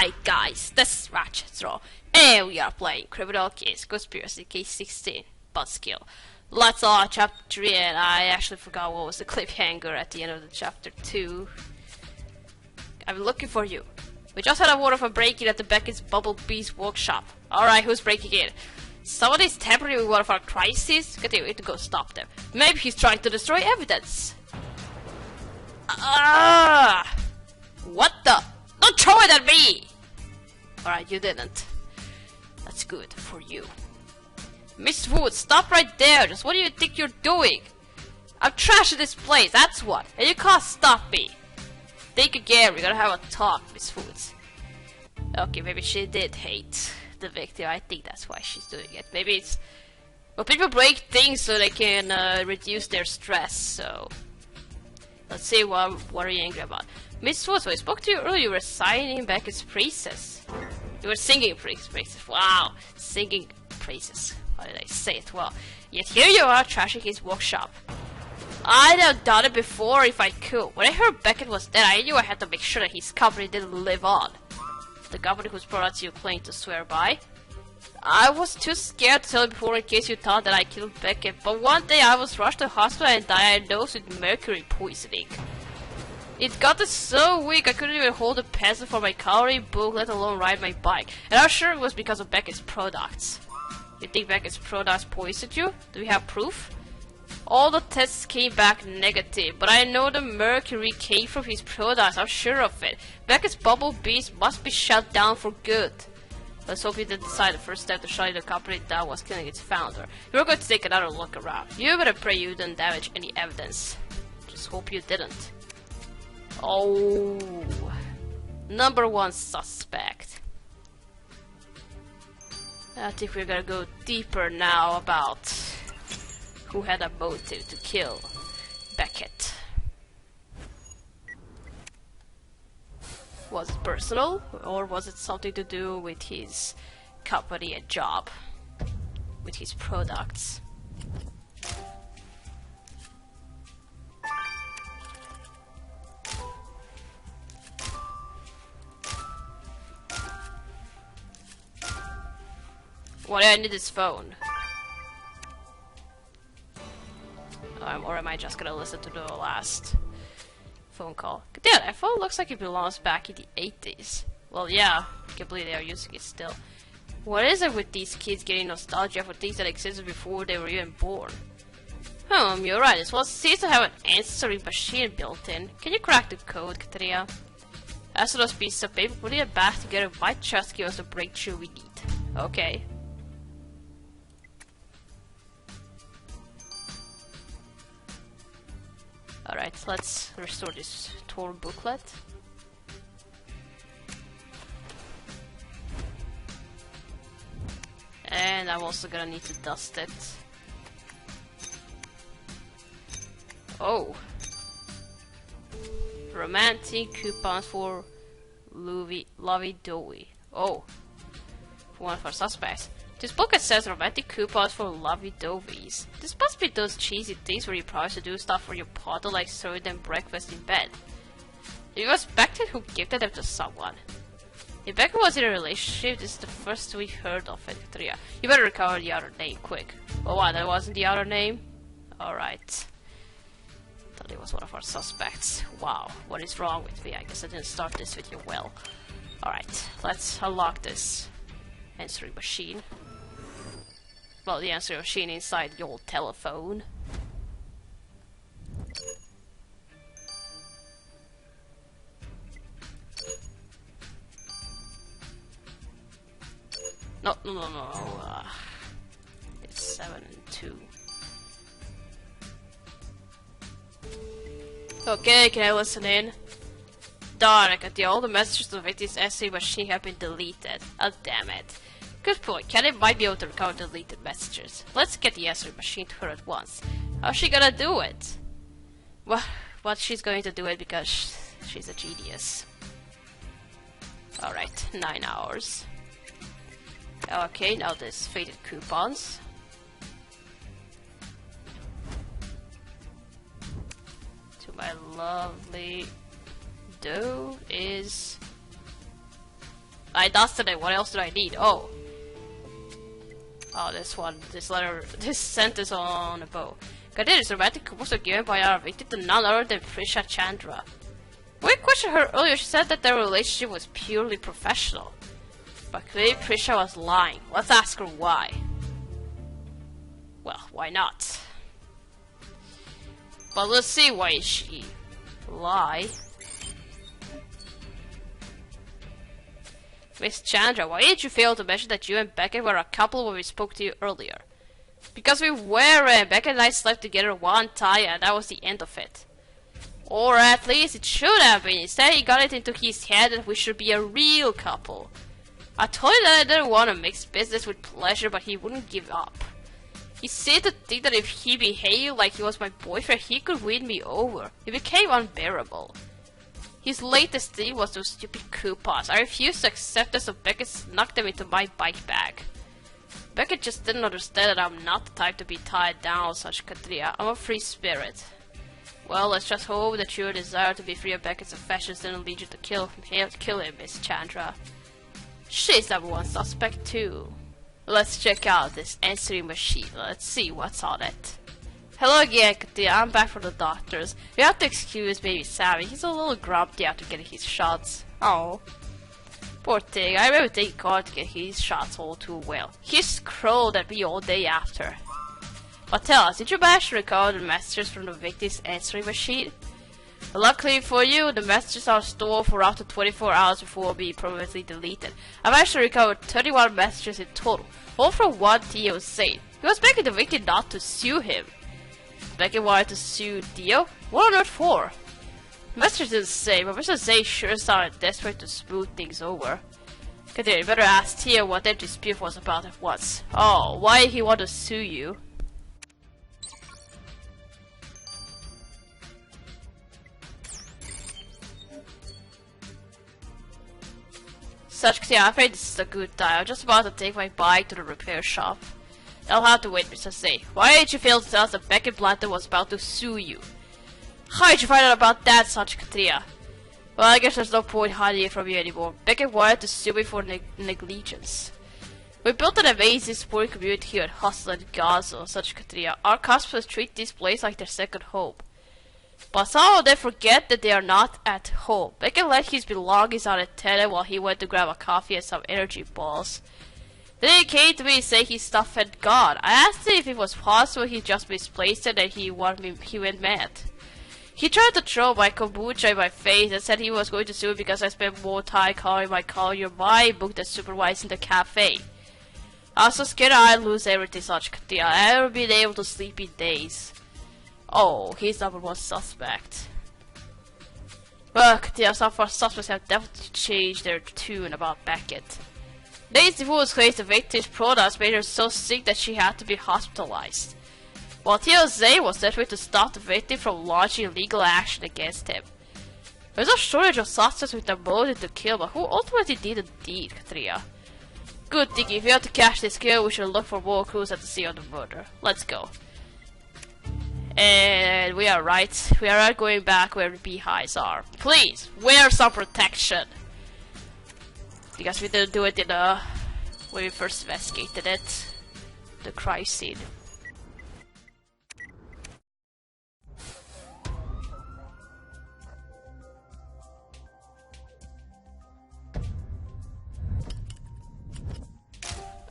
Hi guys, this is Ratchet's and we are playing Criminal Case Conspiracy Case 16 Buzzkill. Let's on chapter 3, and I actually forgot what was the cliffhanger at the end of the chapter 2. I'm looking for you. We just had a warrant for breaking at the Beckett's Bumblebee's workshop. Alright, who's breaking in? Somebody's tampering with one of our crises? Continue to go stop them. Maybe he's trying to destroy evidence. What the? Don't throw it at me! Alright, you didn't. That's good for you. Miss Wood, stop right there! Just what do you think you're doing? I'm trashing this place, that's what. And you can't stop me. Think again, we're gonna have a talk, Miss Woods. Okay, maybe she did hate the victim. I think that's why she's doing it. Maybe it's... Well, people break things so they can reduce their stress, so... Let's see what are you angry about. Miss Woods, I spoke to you earlier, you were signing Beckett's praises. You were singing praises. Wow, singing praises. How did I say it? Well, yet here you are trashing his workshop. I'd have done it before if I could. When I heard Beckett was dead, I knew I had to make sure that his company didn't live on. The company whose products you claim to swear by. I was too scared to tell you before in case you thought that I killed Beckett, but one day I was rushed to the hospital and diagnosed with mercury poisoning. It got so weak I couldn't even hold a pencil for my coloring book, let alone ride my bike. And I'm sure it was because of Beckett's products. You think Beckett's products poisoned you? Do we have proof? All the tests came back negative, but I know the mercury came from his products, I'm sure of it. Beckett's Bumblebees must be shut down for good. Let's hope you didn't decide the first step to shutting the company down was killing its founder. We're going to take another look around. You better pray you didn't damage any evidence. Just hope you didn't. Oh, number one suspect. I think we're gonna go deeper now about who had a motive to kill Beckett. Was it personal, or was it something to do with his company and job? With his products? Well, I need his phone. Or am I just gonna listen to the last phone call? Yeah, that phone looks like it belongs back in the 80s. Well, yeah, I can't believe they are using it still. What is it with these kids getting nostalgia for things that existed before they were even born? You're right. This one seems to have an answering machine built in. Can you crack the code, Katrina? As for those pieces of paper, putting it back together might just give us the breakthrough we need. Okay. Alright, let's restore this torn booklet. And I'm also gonna need to dust it. Oh! Romantic coupons for lovey-dovey. Oh! For one of our suspects. This booklet says romantic coupons for lovey-doveys. This must be those cheesy things where you promise to do stuff for your partner, like serving them breakfast in bed. It was Beckett who gifted them to someone. If Beckett was in a relationship, this is the first we heard of it, Katrina. You better recover the other name, quick. Oh, what, that wasn't the other name? Alright. Thought it was one of our suspects. Wow, what is wrong with me? I guess I didn't start this video well. Alright, let's unlock this answering machine. Well, the answering machine inside the old telephone. No. It's 7 and 2. Okay, can I listen in? Darn, I got all the messages of this answering machine have been deleted. Oh, damn it. Good point. Kenny might be able to recover deleted messages. Let's get the answering machine to her at once. How's she gonna do it? Well, she's going to do it because she's a genius. Alright, 9 hours. Okay, now there's faded coupons. To my lovely dough is I dusted it. What else do I need? Oh. Oh, this one. This letter. This sentence on a bow. Kadiri's romantic proposal given by our victim to none other than Prisha Chandra. When we questioned her earlier, she said that their relationship was purely professional. But clearly Prisha was lying. Let's ask her why. Well, why not? But let's see why she lied. Miss Chandra, why did you fail to mention that you and Beckett were a couple when we spoke to you earlier? Because we were, and Beckett and I slept together one time, and that was the end of it. Or at least it should have been. Instead, he got it into his head that we should be a real couple. I told him that I didn't want to mix business with pleasure, but he wouldn't give up. He seemed to think that if he behaved like he was my boyfriend, he could win me over. It became unbearable. His latest thing was those stupid coupons. I refused to accept them, so Beckett snuck them into my bike bag. Beckett just didn't understand that I'm not the type to be tied down such Katria. I'm a free spirit. Well, let's just hope that your desire to be free of Beckett's affections didn't lead you to kill him, Miss Chandra. She's number one suspect too. Let's check out this answering machine. Let's see what's on it. Hello again, Katria. I'm back from the doctors. You have to excuse baby Sammy. He's a little grumpy after getting his shots. Oh. Poor thing. I remember taking God to get his shots all too well. He scrolled at me all day after. But tell us, did you manage to recover the messages from the victim's answering machine? Luckily for you, the messages are stored for up to 24 hours before being permanently deleted. I managed to recover 31 messages in total, all from one Theo Zane. He was begging the victim not to sue him. Beckett wanted to sue Theo? What on earth for? The message didn't say, but Mr. Zane sure sounded desperate to smooth things over. Continue, better ask Theo what their dispute was about at once. Oh, why did he want to sue you? I'm afraid this is a good time. I'm just about to take my bike to the repair shop. I'll have to wait, Mr. Zane. Why did you fail to tell us that Beckett Blanton was about to sue you? How did you find out about that, such Katria? Well, I guess there's no point hiding it from you anymore. Beckett wanted to sue me for negligence. We built an amazing sporting community here at Hustle and Gazo, such Katria. Our customers treat this place like their second home. But some of them forget that they are not at home. Beckett let his belongings on a tenant while he went to grab a coffee and some energy balls. Then he came to me saying his stuff had gone. I asked him if it was possible he just misplaced it and he went mad. He tried to throw my kombucha in my face and said he was going to sue me because I spent more time calling my Call Your Mind book than supervising the cafe. I was so scared I'd lose everything, such Katria. I haven't been able to sleep in days. Oh, he's number one suspect. Well, Katria, some of our suspects have definitely changed their tune about Beckett. Daisy Woods claims the victim's products made her so sick that she had to be hospitalized. While Theo Zane was desperate to stop the victim from launching legal action against him. There's a shortage of suspects with the motive to kill, but who ultimately did the deed, Katria? Good thinking. If we have to catch this kill, we should look for more clues at the scene of the murder. Let's go. And we are right. We are not going back where the beehives are. Please, wear some protection. Because we didn't do it in when we first investigated it. The crime scene.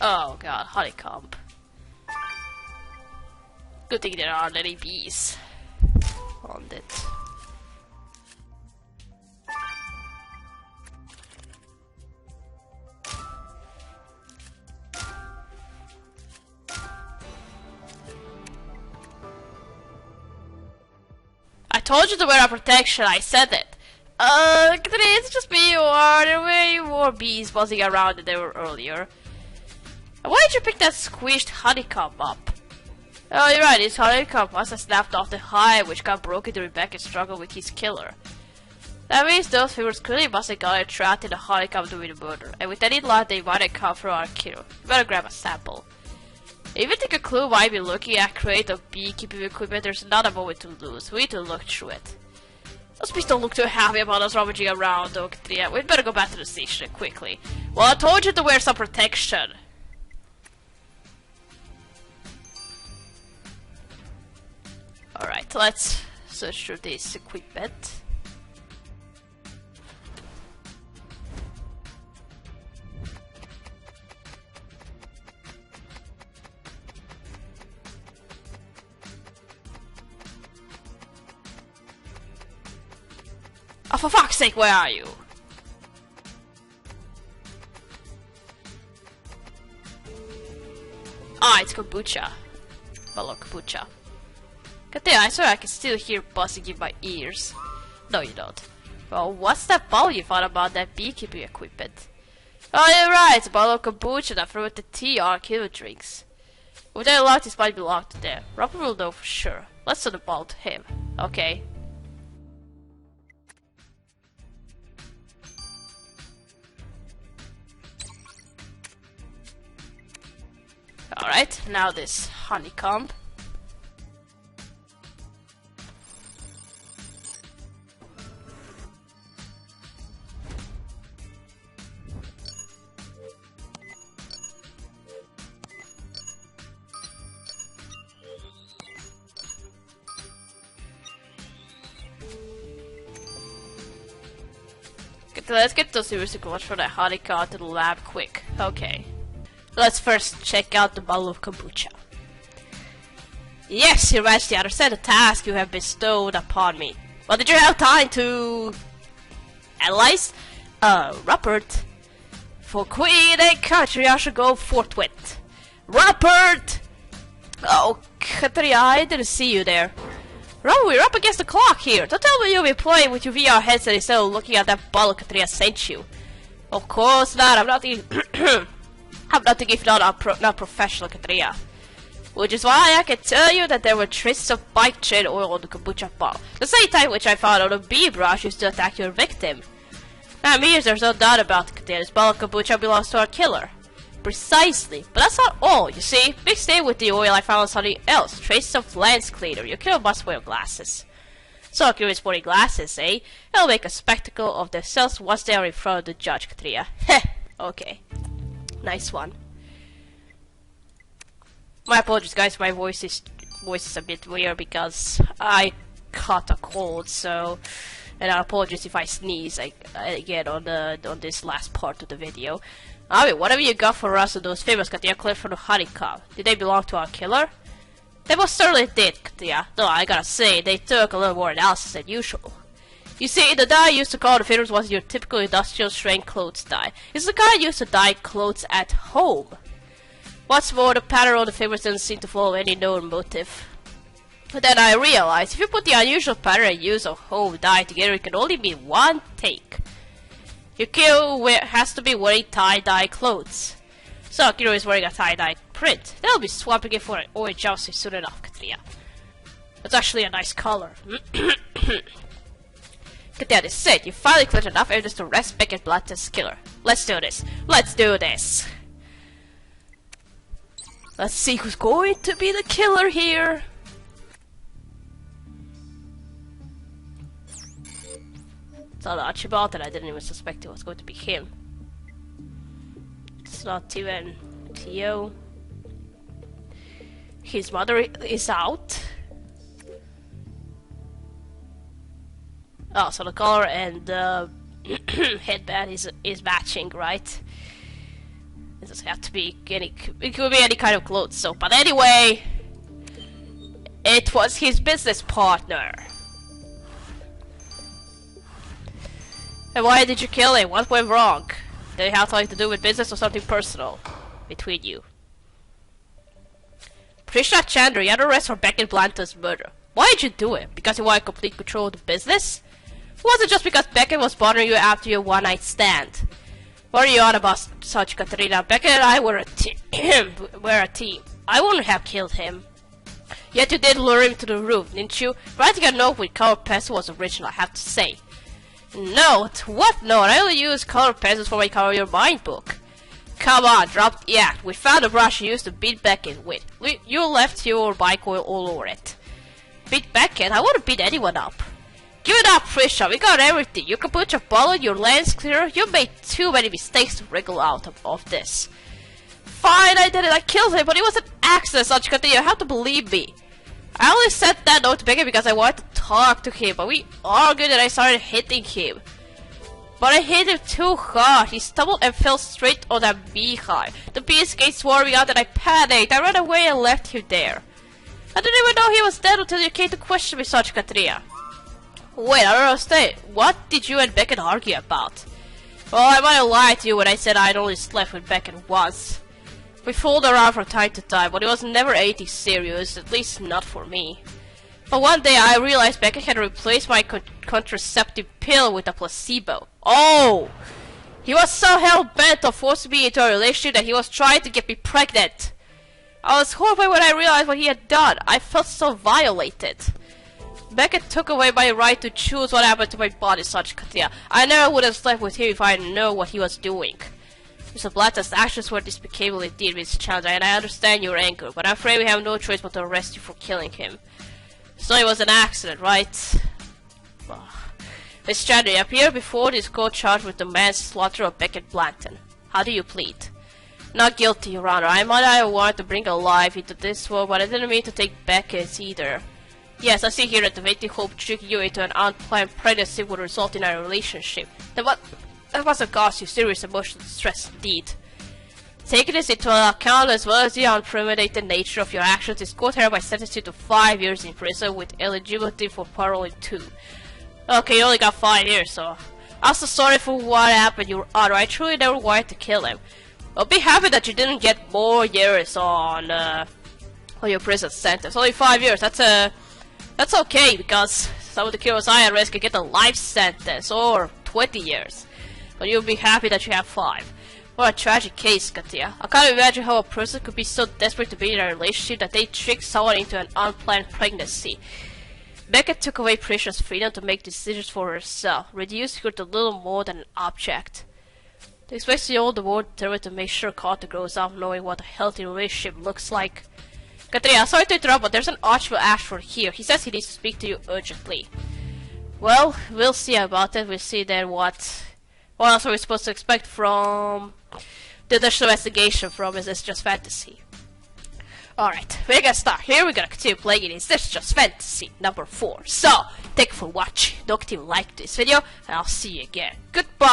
Oh god, honeycomb. Good thing there aren't any bees on it. I told you to wear a protection, I said it. It's just me, or there were way more bees buzzing around than there were earlier. Why did you pick that squished honeycomb up? Oh, you're right, his honeycomb must have snapped off the hive, which got broken during Beckett's struggle with his killer. That means those figures clearly must have gotten trapped in the honeycomb during the murder, and with any luck they might have come from our killer. You better grab a sample. If you think a clue might be looking at creative beekeeping equipment, there's not a moment to lose. We need to look through it. Those beasts don't look too happy about us rummaging around, though, Katria. We'd better go back to the station quickly. Well, I told you to wear some protection. Alright, let's search through this equipment. Oh, for fuck's sake, where are you? Ah, it's kombucha. Balloon kombucha. Goddamn, I swear I can still hear buzzing in my ears. No, you don't. Well, what's that bottle you found about that beekeeping equipment? Oh, you're right, it's a bottle of kombucha that threw with the tea or killer drinks. If they're locked, this might belong to them. Robert will know for sure. Let's send the ball to him. Okay. Alright, now this honeycomb. Let's get those musicals for the honeycomb to the lab quick. Okay. Let's first check out the bottle of kombucha. Yes, Your Majesty, I understand the task you have bestowed upon me. But did you have time to analyze? Rupert. For Queen and country, I should go forthwith. Rupert! Oh, Katria, I didn't see you there. Rupert, we're up against the clock here. Don't tell me you'll be playing with your VR headset instead of looking at that bottle Katria sent you. Of course not, I'm not I'm nothing if not professional, Katria. Which is why I can tell you that there were traces of bike chain oil on the kombucha bottle. The same type which I found on a bee brush used to attack your victim. That means there's no doubt about it, Katria. This bottle of kombucha belongs to our killer. Precisely, but that's not all, you see. Mixed in with the oil I found something else. Traces of lens cleaner. Your killer must wear glasses. So if you're sporting glasses, eh? It'll make a spectacle of themselves once they are in front of the judge, Katria. Heh, okay. Nice one. My apologies, guys. My voice is a bit weird because I caught a cold. So, and I apologize if I sneeze again on this last part of the video. I mean, whatever you got for us of those famous Katria cleared from the honeycomb, did they belong to our killer? They most certainly did, Katria. Though I gotta say, they took a little more analysis than usual. You see, the dye used to call the figures wasn't your typical industrial strength clothes dye. It's the kind used to dye clothes at home. What's more, the pattern on the figures doesn't seem to follow any known motive. But then I realized, if you put the unusual pattern and use of home dye together, it can only be one take. Your killer has to be wearing tie-dye clothes. So Kiro is wearing a tie-dye print. They'll be swapping it for an orange jumpsuit soon enough, Katria. It's actually a nice color. Katria, this is it. You finally cleared enough evidence to arrest Beckett Blanton's killer. Let's do this. Let's do this. Let's see who's going to be the killer here. It's not Archibald, and I didn't even suspect it was going to be him. It's not even Theo. His mother is out. Oh, so the color and the headband is matching, right? It doesn't have to be any. It could be any kind of clothes. So, but anyway, it was his business partner. And why did you kill him? What went wrong? Did it have something to do with business or something personal between you? Patricia Chandler, you under arrest for Beckett Blanton's murder. Why did you do it? Because you wanted complete control of the business? Or was it just because Beckett was bothering you after your one-night stand? What are you on about such, Katerina? Beckett and I were a team. I wouldn't have killed him. Yet you did lure him to the room, didn't you? Writing a note with colored pencil was original, I have to say. Note? What note? I only use colored pencils for my Color Your Mind book. Come on, drop the act. We found a brush you used to beat Beckett with. You left your bike oil all over it. Beat Beckett? I wouldn't beat anyone up. Give it up, Prisha. We got everything. You can put your bullet, your lens clear. You made too many mistakes to wriggle out of this. Fine, I did it. I killed him, but it was an accident, Sachikate. You have to believe me. I only sent that note to Becky because I wanted to talk to him, but we argued and I started hitting him. But I hit him too hard. He stumbled and fell straight on that beehive. The bees came swarming out and I panicked. I ran away and left him there. I didn't even know he was dead until you came to question me, Sachikatria. Wait, I don't understand. What did you and Beckett argue about? Well, I might have lied to you when I said I'd only slept with Beckett once. We fooled around from time to time, but it was never anything serious, at least not for me. But one day I realized Beckett had replaced my contraceptive pill with a placebo. Oh! He was so hell-bent on forcing me into a relationship that he was trying to get me pregnant. I was horrified when I realized what he had done. I felt so violated. Beckett took away my right to choose what happened to my body, Sachikatria. I never would have slept with him if I had known what he was doing. Mr. Blatter's actions were despicable indeed, Miss Chandra, and I understand your anger, but I'm afraid we have no choice but to arrest you for killing him. So it was an accident, right? Miss Chandra, you appear before this court charged with the manslaughter of Beckett Blanton. How do you plead? Not guilty, Your Honor. I might have wanted to bring a life into this world, but I didn't mean to take Beckett either. Yes, I see here that the victim hoped tricking you into an unplanned pregnancy would result in a relationship. That must have caused you serious emotional distress indeed. Taking this into account as well as the unpremeditated nature of your actions, this court hereby sentenced you to 5 years in prison with eligibility for parole in 2. Okay, you only got 5 years, so... I'm so sorry for what happened, Your Honor. I truly never wanted to kill him. I'll be happy that you didn't get more years on your prison sentence. Only 5 years, that's okay, because some of the killers I arrest can get a life sentence, or 20 years. But you'll be happy that you have 5. What a tragic case, Katia. I can't imagine how a person could be so desperate to be in a relationship that they trick someone into an unplanned pregnancy. Beckett took away Priscia's freedom to make decisions for herself, reduced her to little more than an object. They expect the older more determined to make sure Carter grows up knowing what a healthy relationship looks like. Katrina, sorry to interrupt, but there's an Archville Ashford here. He says he needs to speak to you urgently. Well, we'll see about it. We'll see then what else are we supposed to expect from the additional investigation from Is This Just Fantasy? Alright, we're gonna start. Here we're gonna continue playing Is This Just Fantasy number 4. So, thank you for watching. Don't forget to like this video, and I'll see you again. Goodbye!